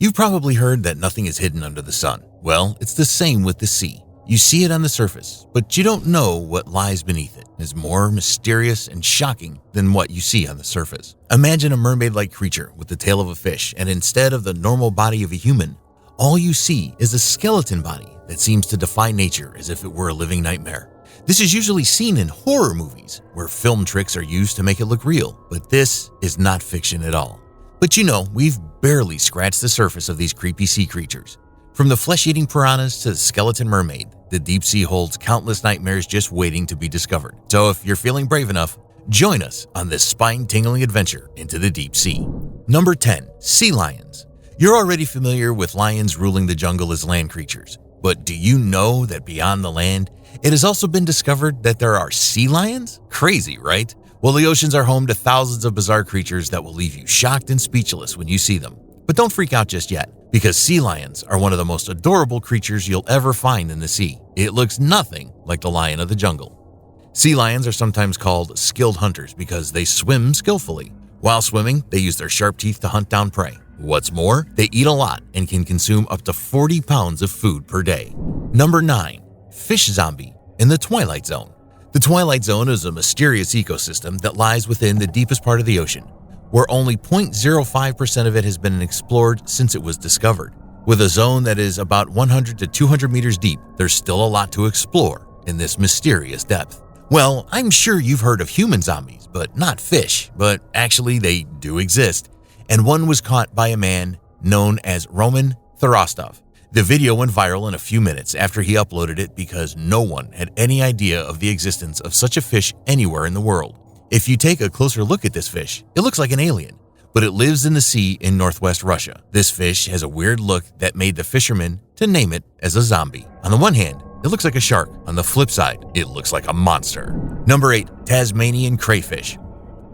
You've probably heard that nothing is hidden under the sun. Well, it's the same with the sea. You see it on the surface, but you don't know what lies beneath it. It's more mysterious and shocking than what you see on the surface. Imagine a mermaid-like creature with the tail of a fish, and instead of the normal body of a human, all you see is a skeleton body that seems to defy nature as if it were a living nightmare. This is usually seen in horror movies, where film tricks are used to make it look real, but this is not fiction at all. But we've barely scratched the surface of these creepy sea creatures. From the flesh-eating piranhas to the skeleton mermaid, the deep sea holds countless nightmares just waiting to be discovered. So if you're feeling brave enough, join us on this spine-tingling adventure into the deep sea. Number 10. Sea lions. You're already familiar with lions ruling the jungle as land creatures. But do you know that beyond the land, it has also been discovered that there are sea lions? Crazy, right? Well, the oceans are home to thousands of bizarre creatures that will leave you shocked and speechless when you see them. But don't freak out just yet, because sea lions are one of the most adorable creatures you'll ever find in the sea. It looks nothing like the lion of the jungle. Sea lions are sometimes called skilled hunters because they swim skillfully. While swimming, they use their sharp teeth to hunt down prey. What's more, they eat a lot and can consume up to 40 pounds of food per day. Number 9. Fish zombie in the Twilight Zone. The Twilight Zone is a mysterious ecosystem that lies within the deepest part of the ocean, where only 0.05% of it has been explored since it was discovered. With a zone that is about 100 to 200 meters deep, there's still a lot to explore in this mysterious depth. Well, I'm sure you've heard of human zombies, but not fish. But actually, they do exist, and one was caught by a man known as Roman Tharostov. The video went viral in a few minutes after he uploaded it because no one had any idea of the existence of such a fish anywhere in the world. If you take a closer look at this fish, it looks like an alien, but it lives in the sea in northwest Russia. This fish has a weird look that made the fishermen to name it as a zombie. On the one hand, it looks like a shark. On the flip side, it looks like a monster. Number 8. Tasmanian crayfish.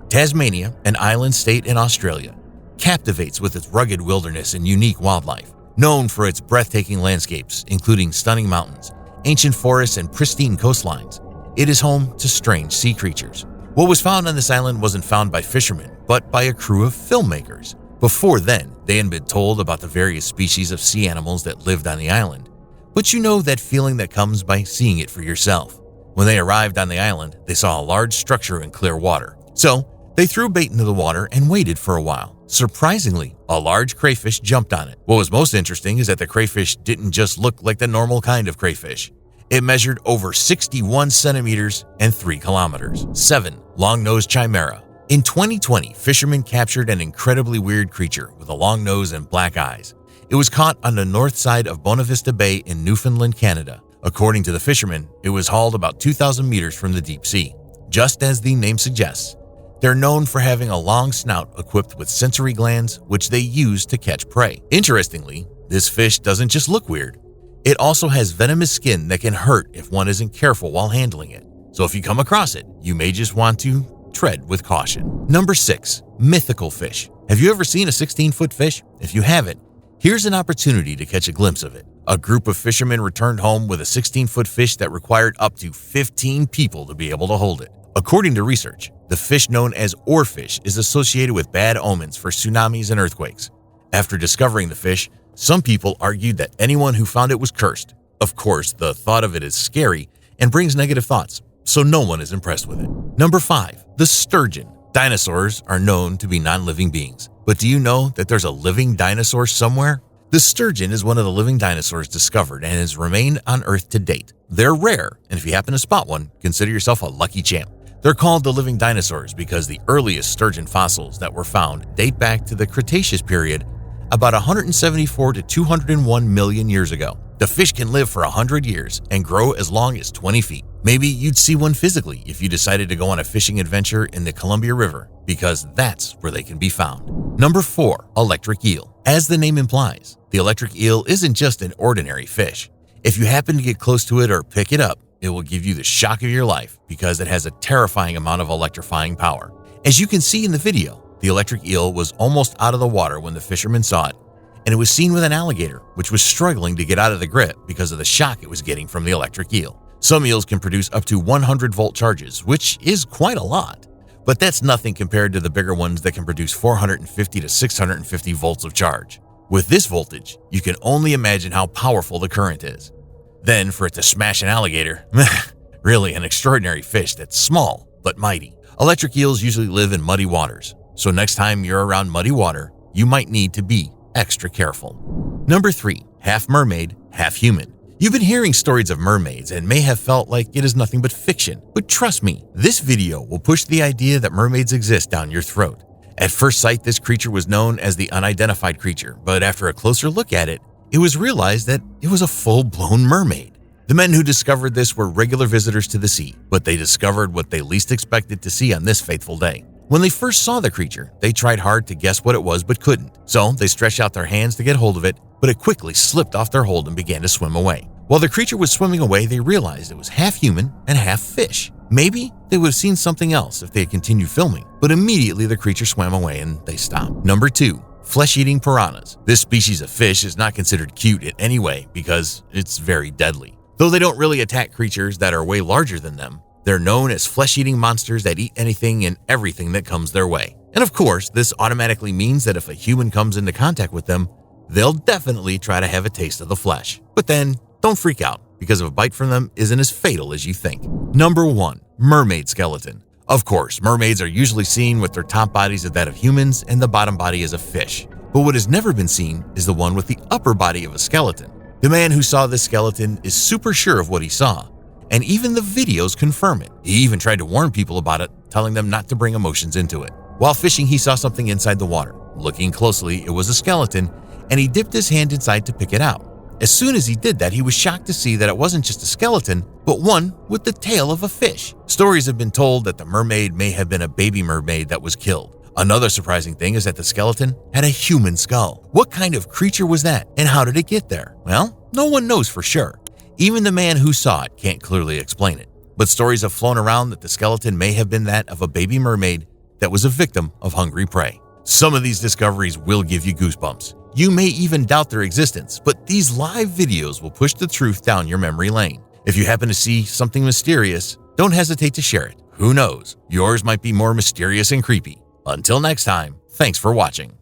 Tasmania, an island state in Australia, captivates with its rugged wilderness and unique wildlife. Known for its breathtaking landscapes, including stunning mountains, ancient forests, and pristine coastlines, it is home to strange sea creatures. What was found on this island wasn't found by fishermen, but by a crew of filmmakers. Before then, they had been told about the various species of sea animals that lived on the island. But you know that feeling that comes by seeing it for yourself. When they arrived on the island, they saw a large structure in clear water. So, they threw bait into the water and waited for a while. Surprisingly, a large crayfish jumped on it. What was most interesting is that the crayfish didn't just look like the normal kind of crayfish. It measured over 61 centimeters and 3 kilometers. 7. Long-nosed chimera. In 2020, fishermen captured an incredibly weird creature with a long nose and black eyes. It was caught on the north side of Bonavista Bay in Newfoundland, Canada. According to the fishermen, it was hauled about 2,000 meters from the deep sea. Just as the name suggests, they're known for having a long snout equipped with sensory glands, which they use to catch prey. Interestingly, this fish doesn't just look weird. It also has venomous skin that can hurt if one isn't careful while handling it. So if you come across it, you may just want to tread with caution. Number 6. Mythical fish. Have you ever seen a 16-foot fish? If you haven't, here's an opportunity to catch a glimpse of it. A group of fishermen returned home with a 16-foot fish that required up to 15 people to be able to hold it. According to research, the fish known as oarfish is associated with bad omens for tsunamis and earthquakes. After discovering the fish, some people argued that anyone who found it was cursed. Of course, the thought of it is scary and brings negative thoughts, so no one is impressed with it. Number 5. The sturgeon. Dinosaurs are known to be non-living beings, but do you know that there's a living dinosaur somewhere? The sturgeon is one of the living dinosaurs discovered and has remained on Earth to date. They're rare, and if you happen to spot one, consider yourself a lucky champ. They're called the living dinosaurs because the earliest sturgeon fossils that were found date back to the Cretaceous period, about 174 to 201 million years ago. The fish can live for 100 years and grow as long as 20 feet. Maybe you'd see one physically if you decided to go on a fishing adventure in the Columbia River, because that's where they can be found. Number 4. Electric eel. As the name implies, the electric eel isn't just an ordinary fish. If you happen to get close to it or pick it up, it will give you the shock of your life because it has a terrifying amount of electrifying power. As you can see in the video, the electric eel was almost out of the water when the fishermen saw it, and it was seen with an alligator, which was struggling to get out of the grip because of the shock it was getting from the electric eel. Some eels can produce up to 100-volt charges, which is quite a lot, but that's nothing compared to the bigger ones that can produce 450 to 650 volts of charge. With this voltage, you can only imagine how powerful the current is. Then for it to smash an alligator, really an extraordinary fish that's small but mighty. Electric eels usually live in muddy waters, so next time you're around muddy water, you might need to be extra careful. Number 3, half mermaid, half human. You've been hearing stories of mermaids and may have felt like it is nothing but fiction, but trust me, this video will push the idea that mermaids exist down your throat. At first sight, this creature was known as the unidentified creature, but after a closer look at it, it was realized that it was a full-blown mermaid. The men who discovered this were regular visitors to the sea, but they discovered what they least expected to see on this fateful day. When they first saw the creature, they tried hard to guess what it was but couldn't. So they stretched out their hands to get hold of it, but it quickly slipped off their hold and began to swim away. While the creature was swimming away, they realized it was half human and half fish. Maybe they would have seen something else if they had continued filming, but immediately the creature swam away and they stopped. Number 2, flesh-eating piranhas. This species of fish is not considered cute in any way because it's very deadly. Though they don't really attack creatures that are way larger than them, they're known as flesh-eating monsters that eat anything and everything that comes their way. And of course, this automatically means that if a human comes into contact with them, they'll definitely try to have a taste of the flesh. But then, don't freak out, because a bite from them isn't as fatal as you think. Number 1, mermaid skeleton. Of course, mermaids are usually seen with their top bodies as that of humans and the bottom body as a fish. But what has never been seen is the one with the upper body of a skeleton. The man who saw this skeleton is super sure of what he saw, and even the videos confirm it. He even tried to warn people about it, telling them not to bring emotions into it. While fishing, he saw something inside the water. Looking closely, it was a skeleton, and he dipped his hand inside to pick it out. As soon as he did that, he was shocked to see that it wasn't just a skeleton, but one with the tail of a fish. Stories have been told that the mermaid may have been a baby mermaid that was killed. Another surprising thing is that the skeleton had a human skull. What kind of creature was that, and how did it get there? Well, no one knows for sure. Even the man who saw it can't clearly explain it. But stories have flown around that the skeleton may have been that of a baby mermaid that was a victim of hungry prey. Some of these discoveries will give you goosebumps. You may even doubt their existence, but these live videos will push the truth down your memory lane. If you happen to see something mysterious, don't hesitate to share it. Who knows, yours might be more mysterious and creepy. Until next time, thanks for watching.